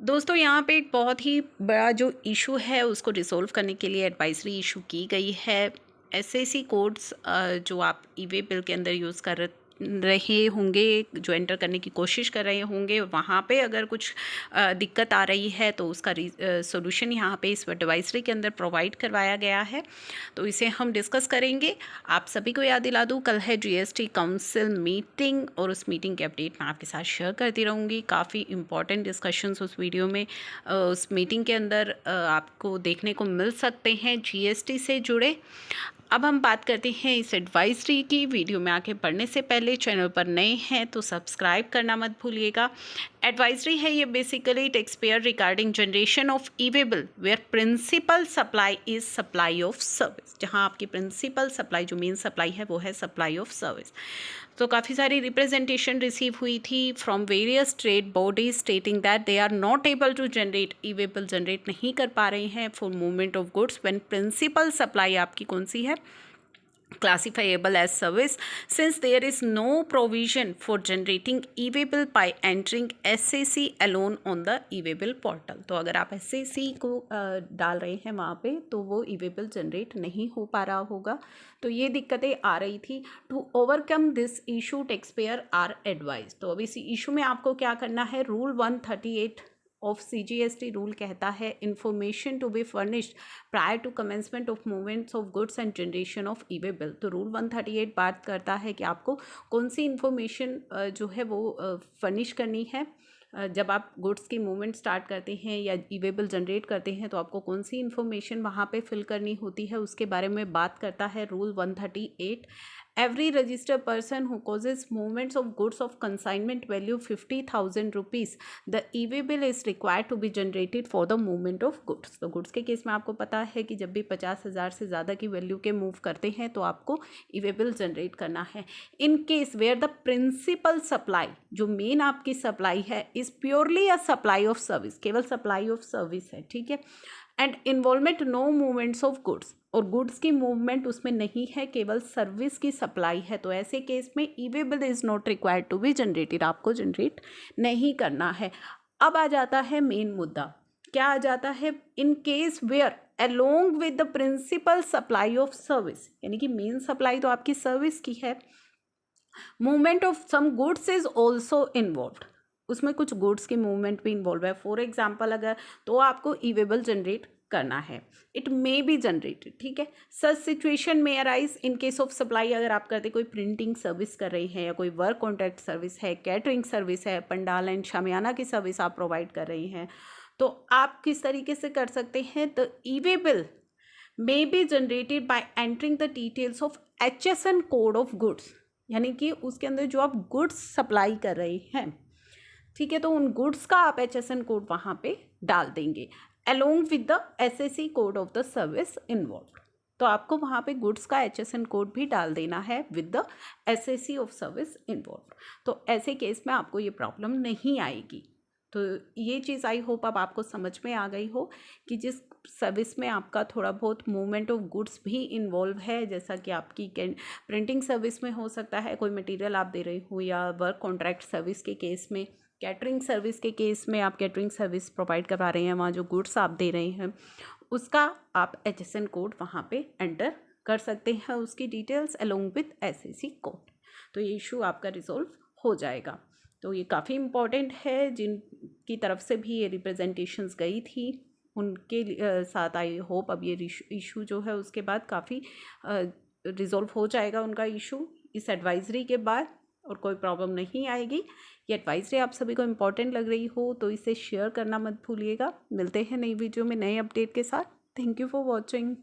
दोस्तों यहाँ पे एक बहुत ही बड़ा जो इशू है उसको रिजॉल्व करने के लिए एडवाइजरी इशू की गई है। एसएसी कोड्स जो आप ई वे बिल के अंदर यूज़ कर रहे होंगे, जो एंटर करने की कोशिश कर रहे होंगे, वहाँ पे अगर कुछ दिक्कत आ रही है तो उसका सॉल्यूशन यहाँ पे इस एडवाइजरी के अंदर प्रोवाइड करवाया गया है। तो इसे हम डिस्कस करेंगे। आप सभी को याद दिला दूँ, कल है जीएसटी काउंसिल मीटिंग और उस मीटिंग के अपडेट मैं आपके साथ शेयर करती रहूँगी। काफ़ी इंपॉर्टेंट डिस्कशंस उस वीडियो में उस मीटिंग के अंदर आपको देखने को मिल सकते हैं जीएसटी से जुड़े। अब हम बात करते हैं इस एडवाइजरी की। वीडियो में आगे बढ़ने से पहले चैनल पर नए हैं तो सब्सक्राइब करना मत भूलिएगा। एडवाइजरी है ये basically tax payer regarding generation of e way bill where principal supply is supply of service. जहां आपकी प्रिंसिपल सप्लाई जो मेन सप्लाई है वो है सप्लाई ऑफ सर्विस। तो काफ़ी सारी रिप्रेजेंटेशन रिसीव हुई थी from various trade bodies stating that they are not able to generate e way bill generate नहीं कर पा रहे हैं for movement of goods when principal supply आपकी कौन सी है, classifiable as service, since there is no provision for generating e-way bill by entering SAC alone on the e-way bill portal। तो अगर आप SAC को डाल रहे हैं वहाँ पे तो वो e-way bill जनरेट नहीं हो पा रहा होगा। तो ये दिक्कतें आ रही थी। To overcome this issue tax payer are advise. तो अब इस इशू में आपको क्या करना है, रूल 138 ऑफ CGST रूल कहता है information to be furnished prior to commencement of movements of goods and generation of e way bill. तो रूल 138 बात करता है कि आपको कौन सी इन्फॉर्मेशन जो है वो फर्निश करनी है जब आप गुड्स की मूवमेंट स्टार्ट करते हैं या ई वे बिल जनरेट करते हैं, तो आपको कौन सी इन्फॉर्मेशन वहाँ पे फिल करनी होती है उसके बारे में बात करता है rule 138। Every registered person who causes movements of goods of consignment value 50,000 rupees, the e-way bill is required to be generated for the movement of goods। तो गुड्स के केस में आपको पता है कि जब भी 50,000 से ज़्यादा की वैल्यू के मूव करते हैं तो आपको ई-वे बिल जनरेट करना है। In case where the principal supply, जो मेन आपकी सप्लाई है, is purely a supply of service, केवल सप्लाई ऑफ सर्विस है, ठीक है, and involvement no movements of goods, और गुड्स की मूवमेंट उसमें नहीं है, केवल सर्विस की सप्लाई है, तो ऐसे केस में e way bill is not required to be generated, आपको जनरेट नहीं करना है। अब आ जाता है मेन मुद्दा, क्या आ जाता है, in case where along with the principal supply of service, यानी कि मेन सप्लाई तो आपकी सर्विस की है, movement of some goods is also involved, उसमें कुछ गुड्स की मूवमेंट भी इन्वॉल्व है। फॉर एग्जाम्पल अगर, तो आपको ई-वे बिल जनरेट करना है, इट मे बी जनरेटेड, ठीक है। सच सिचुएशन में arise in case of supply, अगर आप करते कोई प्रिंटिंग सर्विस कर रहे हैं या कोई वर्क कॉन्ट्रैक्ट सर्विस है, कैटरिंग सर्विस है, पंडाल एंड शामियाना की सर्विस आप प्रोवाइड कर रहे हैं, तो आप किस तरीके से कर सकते हैं, तो e-way bill may be generated by entering the details of HSN code of goods, यानी कि उसके अंदर जो आप गुड्स सप्लाई कर रहे हैं, ठीक है, तो उन गुड्स का आप HSN कोड वहाँ पे डाल देंगे along with the SAC code of the service involve. तो आपको वहाँ पे गुड्स का HSN कोड भी डाल देना है with the SAC of service involve. तो ऐसे केस में आपको ये प्रॉब्लम नहीं आएगी। तो ये चीज़ आई होप अब आपको समझ में आ गई हो कि जिस सर्विस में आपका थोड़ा बहुत मूवमेंट ऑफ गुड्स भी इन्वॉल्व है, जैसा कि आपकी प्रिंटिंग सर्विस में हो सकता है, कोई मटेरियल आप दे रहे हो, या वर्क कॉन्ट्रैक्ट सर्विस के केस में, कैटरिंग सर्विस के केस में आप कैटरिंग सर्विस प्रोवाइड करवा रहे हैं, वहाँ जो गुड्स आप दे रहे हैं उसका आप HSN कोड वहाँ पे एंटर कर सकते हैं, उसकी details along with SAC code. तो ये इशू आपका रिजॉल्व हो जाएगा। तो ये काफ़ी इम्पॉर्टेंट है, जिनकी तरफ से भी ये रिप्रेजेंटेशंस गई थी उनके साथ आई होप अब ये इशू जो है उसके बाद काफ़ी रिजॉल्व हो जाएगा उनका इशू इस एडवाइजरी के बाद, और कोई प्रॉब्लम नहीं आएगी। ये एडवाइजरी आप सभी को इम्पॉर्टेंट लग रही हो तो इसे शेयर करना मत भूलिएगा। मिलते हैं नई वीडियो में नए अपडेट के साथ। Thank you for watching.